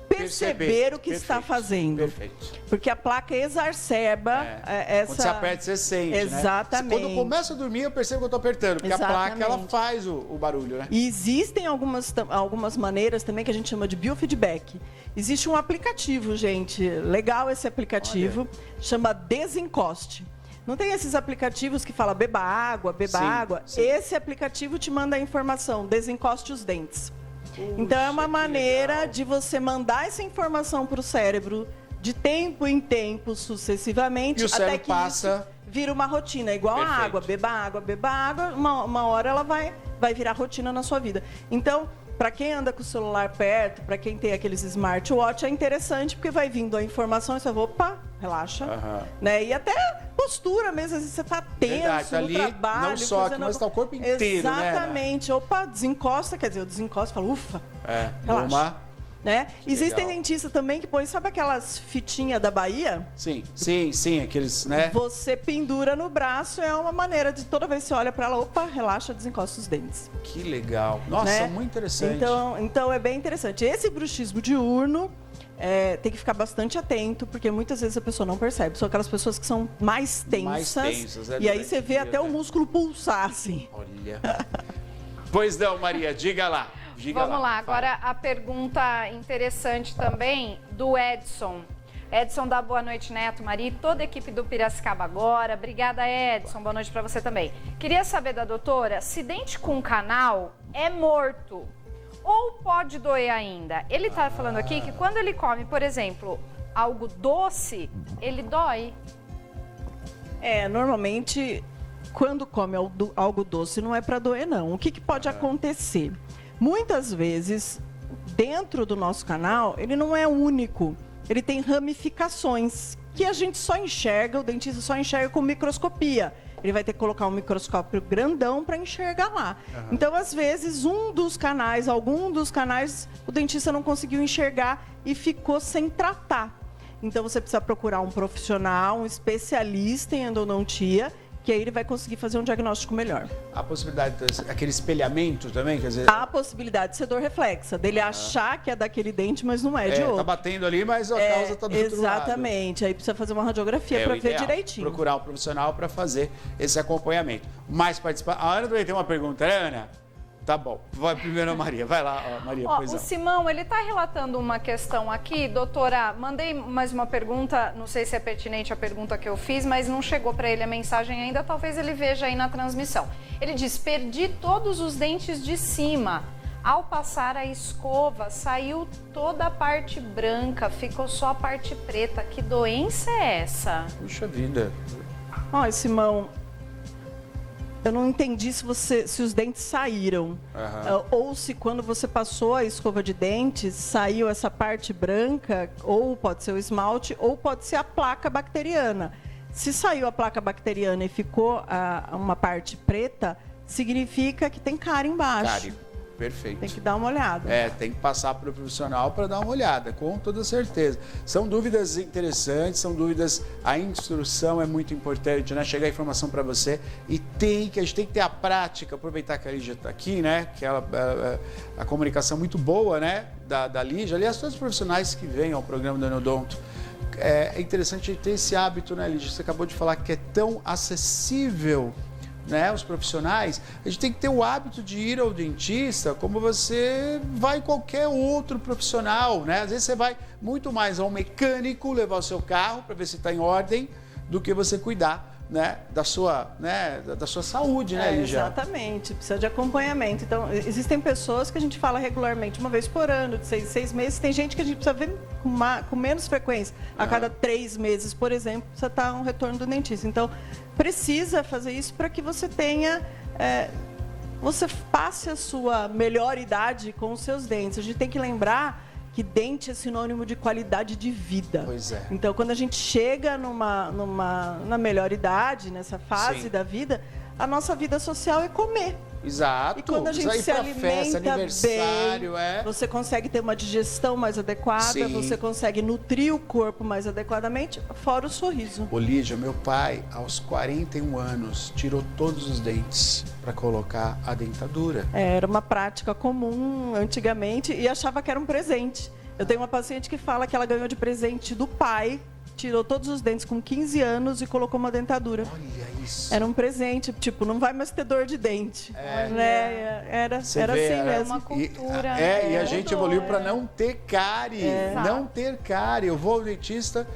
perceber o que está fazendo. Perfeito. Porque a placa exacerba essa... Quando você aperta, você sente, exatamente. Né? Quando começa a dormir, eu percebo que eu estou apertando. Porque exatamente. A placa, ela faz o barulho, né? E existem algumas maneiras também que a gente chama de biofeedback. Existe um aplicativo, gente, legal esse aplicativo, chama Desencoste. Não tem esses aplicativos que falam beba água. Sim. Esse aplicativo te manda a informação, desencoste os dentes. Então, é uma maneira de você mandar essa informação para o cérebro de tempo em tempo, sucessivamente, e o até cérebro que passa... isso vira uma rotina, igual a água. Beba água, uma hora ela vai virar rotina na sua vida. Então, para quem anda com o celular perto, para quem tem aqueles smartwatch, é interessante, porque vai vindo a informação e você vai, opa, relaxa. Né? E até postura mesmo, às vezes você está tenso tá no ali, trabalho. não só aqui, mas está o corpo inteiro, exatamente. Né? Opa, desencosta, quer dizer, eu desencosto e falo, ufa, relaxa. Né? Existem dentistas também que põem, sabe aquelas fitinhas da Bahia? Sim, aqueles, né? Você pendura no braço, é uma maneira de toda vez que você olha para ela, opa, relaxa, desencosta os dentes. Que legal. Nossa, né? Muito interessante. Então é bem interessante. Esse bruxismo diurno, tem que ficar bastante atento, porque muitas vezes a pessoa não percebe. São aquelas pessoas que são mais tensas e aí você vê até o músculo pulsar, assim. Olha. Pois não, Maria, diga lá. Vamos lá, agora a pergunta interessante também do Edson. Edson dá boa noite, Neto, Maria e toda a equipe do Piracicaba agora. Obrigada, Edson. Boa noite para você também. Queria saber da doutora se dente com canal é morto ou pode doer ainda? Ele tá falando aqui que quando ele come, por exemplo, algo doce, ele dói. Normalmente, quando come algo doce, não é para doer, não. O que pode acontecer? Muitas vezes, dentro do nosso canal, ele não é único. Ele tem ramificações que a gente só enxerga, o dentista só enxerga com microscopia. Ele vai ter que colocar um microscópio grandão para enxergar lá. Então, às vezes, algum dos canais, o dentista não conseguiu enxergar e ficou sem tratar. Então, você precisa procurar um profissional, um especialista em endodontia, que aí ele vai conseguir fazer um diagnóstico melhor. A possibilidade aquele espelhamento também, quer dizer... A possibilidade de ser dor reflexa, dele achar que é daquele dente, mas não é de outro. Tá batendo ali, mas a causa tá do outro lado. Exatamente, aí precisa fazer uma radiografia para ver direitinho. Procurar um profissional para fazer esse acompanhamento. Mais participar. A Ana também tem uma pergunta, né, Ana? Tá bom. Vai primeiro a Maria. Vai lá, Maria. O Simão, ele está relatando uma questão aqui. Doutora, mandei mais uma pergunta, não sei se é pertinente a pergunta que eu fiz, mas não chegou para ele a mensagem ainda, talvez ele veja aí na transmissão. Ele diz, perdi todos os dentes de cima. Ao passar a escova, saiu toda a parte branca, ficou só a parte preta. Que doença é essa? Puxa vida. Simão... Eu não entendi se os dentes saíram. Ou se quando você passou a escova de dentes, saiu essa parte branca, ou pode ser o esmalte, ou pode ser a placa bacteriana. Se saiu a placa bacteriana e ficou uma parte preta, significa que tem cárie embaixo. Cárie, perfeito. Tem que dar uma olhada. Tem que passar para o profissional para dar uma olhada, com toda certeza. São dúvidas interessantes, são dúvidas... A instrução é muito importante, né? Chegar a informação para você e a gente tem que ter a prática, aproveitar que a Lígia está aqui, né? Que a comunicação muito boa, né? Da Lígia. Aliás, todos os profissionais que vêm ao programa do Endodonto. É interessante ter esse hábito, né, Lígia? Você acabou de falar que é tão acessível, né, os profissionais. A gente tem que ter o hábito de ir ao dentista como você vai qualquer outro profissional, né? Às vezes você vai muito mais ao mecânico levar o seu carro para ver se está em ordem do que você cuidar, né, da sua saúde, né, Lígia? Exatamente, precisa de acompanhamento. Então, existem pessoas que a gente fala regularmente, uma vez por ano, de 6 meses. Tem gente que a gente precisa ver com menos frequência. A cada 3 meses, por exemplo, precisa estar um retorno do dentista. Então, precisa fazer isso para que você tenha... você passe a sua melhor idade com os seus dentes. A gente tem que lembrar que dente é sinônimo de qualidade de vida. Pois é. Então, quando a gente chega na melhor idade, nessa fase da vida, a nossa vida social é comer. Exato. E quando a gente se alimenta festa, aniversário, bem, você consegue ter uma digestão mais adequada, você consegue nutrir o corpo mais adequadamente, fora o sorriso. Lígia, meu pai, aos 41 anos, tirou todos os dentes para colocar a dentadura. Era uma prática comum antigamente e achava que era um presente. Eu tenho uma paciente que fala que ela ganhou de presente do pai, tirou todos os dentes com 15 anos e colocou uma dentadura. Olha isso. Era um presente, tipo, não vai mais ter dor de dente. Né? Era assim mesmo. Uma cultura. E a gente evoluiu para não ter cárie. Não ter cárie. Eu vou ao dentista,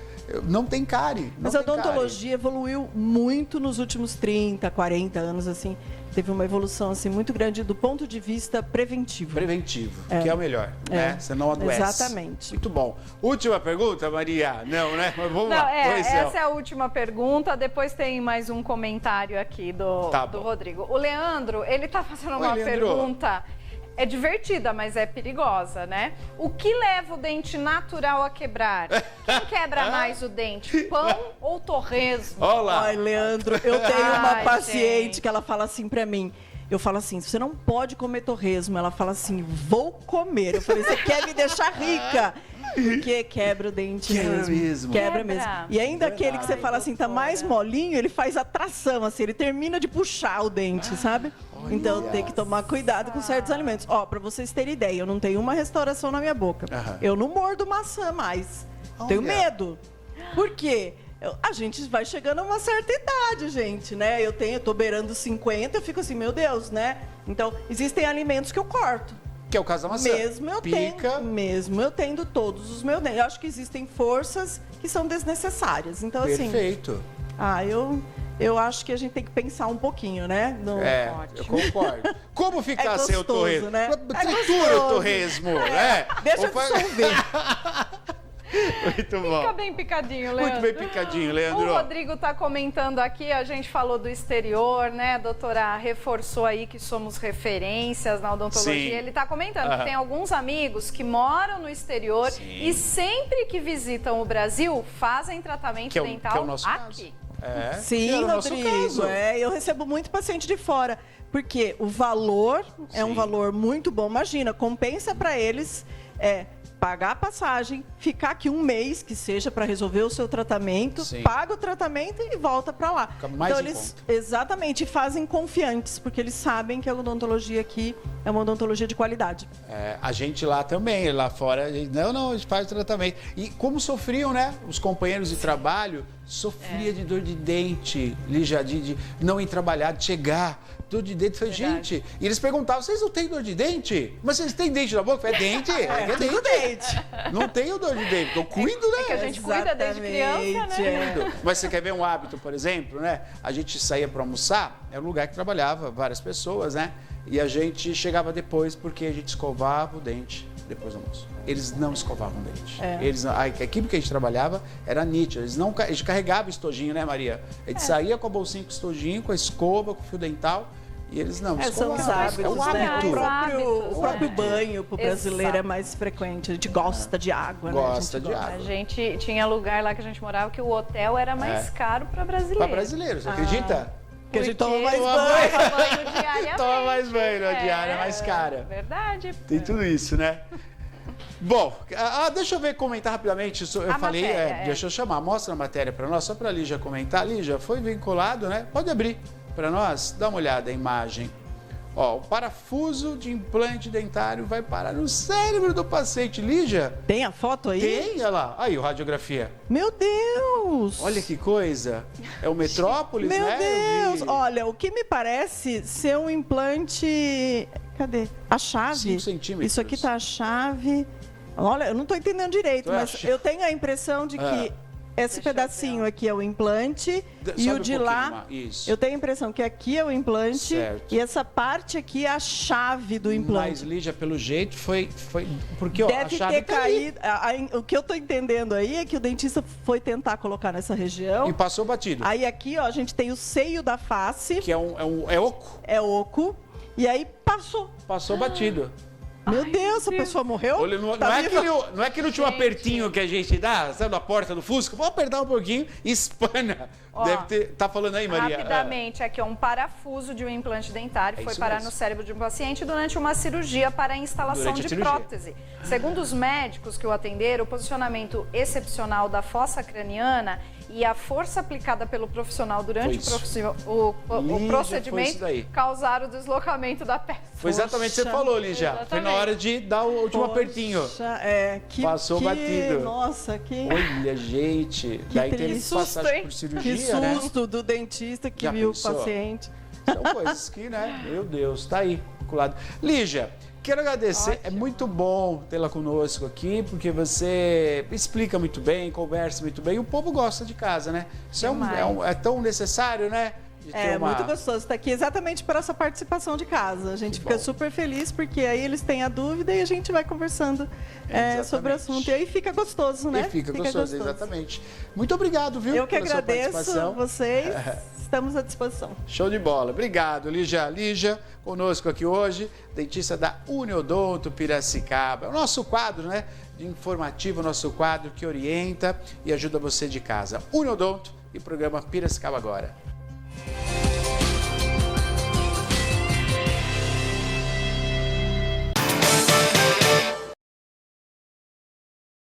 não tem cárie. Mas a odontologia evoluiu muito nos últimos 30, 40 anos, assim. Teve uma evolução assim, muito grande do ponto de vista preventivo. Preventivo, que é o melhor, né? Você não adoece. Exatamente. Muito bom. Última pergunta, Maria? Não, né? Mas vamos lá. Essa é a última pergunta. Depois tem mais um comentário aqui do Rodrigo. O Leandro, ele tá fazendo uma pergunta... É divertida, mas é perigosa, né? O que leva o dente natural a quebrar? Quem quebra mais o dente? Pão ou torresmo? Olá! Ai, Leandro, eu tenho uma paciente que ela fala assim pra mim. Eu falo assim, você não pode comer torresmo. Ela fala assim, vou comer. Eu falei, você quer me deixar rica? Porque quebra o dente mesmo. Quebra mesmo. E ainda aquele que você fala assim, tá mais molinho, ele faz atração, assim, ele termina de puxar o dente, sabe? Então tem que tomar cuidado com certos alimentos. Ó, pra vocês terem ideia, eu não tenho uma restauração na minha boca. Eu não mordo maçã mais. Tenho medo. Por quê? A gente vai chegando a uma certa idade, gente, né? Eu tô beirando 50, eu fico assim, meu Deus, né? Então, existem alimentos que eu corto. Que é o caso da maçã. Mesmo eu tendo todos os meus dentes. Eu acho que existem forças que são desnecessárias. Então, Perfeito. assim... eu acho que a gente tem que pensar um pouquinho, né? Eu concordo. Como ficar gostoso, sem o torresmo? né? Tritura o torresmo, né? Deixa eu dissolver. Muito bom. Fica bem picadinho, Leandro. Muito bem picadinho, Leandro. O Rodrigo está comentando aqui, a gente falou do exterior, né? A doutora reforçou aí que somos referências na odontologia. Sim. Ele está comentando que tem alguns amigos que moram no exterior e sempre que visitam o Brasil, fazem tratamento dental que é o nosso aqui. Caso. Sim, Rodrigo. Eu recebo muito paciente de fora, porque o valor é um valor muito bom. Imagina, compensa para eles pagar a passagem, ficar aqui um mês, que seja para resolver o seu tratamento, paga o tratamento e volta para lá. Fica mais então eles exatamente fazem confiantes, porque eles sabem que a odontologia aqui é uma odontologia de qualidade. A gente lá também, lá fora, a gente, não, a gente faz o tratamento. E como sofriam, né? Os companheiros de trabalho sofria de dor de dente, Lígia, de não ir trabalhar, de chegar, dor de dente. Falei, gente, e eles perguntavam, vocês não têm dor de dente? Mas vocês têm dente na boca? É dente, é dente. Não tenho dor de dente, eu cuido, né? É que a gente cuida desde criança, né? Mas você quer ver um hábito, por exemplo, né? A gente saía para almoçar, era um lugar que trabalhava várias pessoas, né? E a gente chegava depois porque a gente escovava o dente depois do almoço. Eles não escovavam o dente. A equipe que a gente trabalhava era nítida. A gente carregava estojinho, né, Maria? A gente saía com a bolsinha com estojinho, com a escova, com o fio dental. E eles não são os hábitos, né? O próprio banho para o brasileiro é mais frequente. A gente gosta de água, né? Gosta de água. A gente tinha lugar lá que a gente morava que o hotel era mais caro para brasileiro. Para brasileiro, você acredita? Porque a gente toma mais banho diariamente. Toma mais banho, a diária é mais cara. Verdade. Tem tudo isso, né? Bom, deixa eu ver, comentar rapidamente. Eu falei, deixa eu chamar, mostra a matéria para nós, só para a Lígia comentar. Lígia, foi vinculado, né? Pode abrir para nós, dá uma olhada a imagem. Ó, o parafuso de implante dentário vai parar no cérebro do paciente. Lígia? Tem a foto aí? Tem, olha lá. Aí, o radiografia. Meu Deus! Olha que coisa. É o Metrópolis, Meu né? Deus! Olha, o que me parece ser um implante... Cadê? A chave. 5 centímetros. Isso aqui tá a chave. Olha, eu não estou entendendo direito, mas eu tenho a impressão de que esse pedacinho aqui é o implante e o de lá, eu tenho a impressão que aqui é o implante e essa parte aqui é a chave do implante. Mas, Lígia, pelo jeito, foi porque deve a chave ter caído. O que eu estou entendendo aí é que o dentista foi tentar colocar nessa região. E passou batido. Aí aqui, ó, a gente tem o seio da face. Que é oco. É oco. E aí passou. Passou batido. Meu Deus, a pessoa morreu? Olha, não é aquele último apertinho que a gente dá, sabe, da porta do Fusca? Vou apertar um pouquinho e espana. Ó, deve ter. Tá falando aí, Maria? Rapidamente, aqui é um parafuso de um implante dentário foi parar no cérebro de um paciente durante uma cirurgia para a instalação de prótese. Segundo os médicos que o atenderam, o posicionamento excepcional da fossa craniana e a força aplicada pelo profissional durante o procedimento causaram o deslocamento da peça. Foi exatamente o que você falou, Lígia. Foi na hora de dar o último apertinho. Passou batido. Nossa, que... Olha, gente. Daí teve que passar por cirurgia, que susto, né? Do dentista que viu o paciente. São coisas que, né? Meu Deus, tá aí, vinculado. Lígia, quero agradecer. É muito bom tê-la conosco aqui, porque você explica muito bem, conversa muito bem. E o povo gosta de casa, né? Isso é tão necessário, né? Muito gostoso estar aqui exatamente por essa participação de casa. A gente fica super feliz porque aí eles têm a dúvida e a gente vai conversando sobre o assunto. E aí fica gostoso, né? E fica gostoso, exatamente. Muito obrigado, viu? Eu que agradeço vocês. Estamos à disposição. Show de bola. Obrigado, Lígia. Lígia, conosco aqui hoje, dentista da Uniodonto Piracicaba. O nosso quadro, né? Informativo, nosso quadro que orienta e ajuda você de casa. Uniodonto e programa Piracicaba Agora.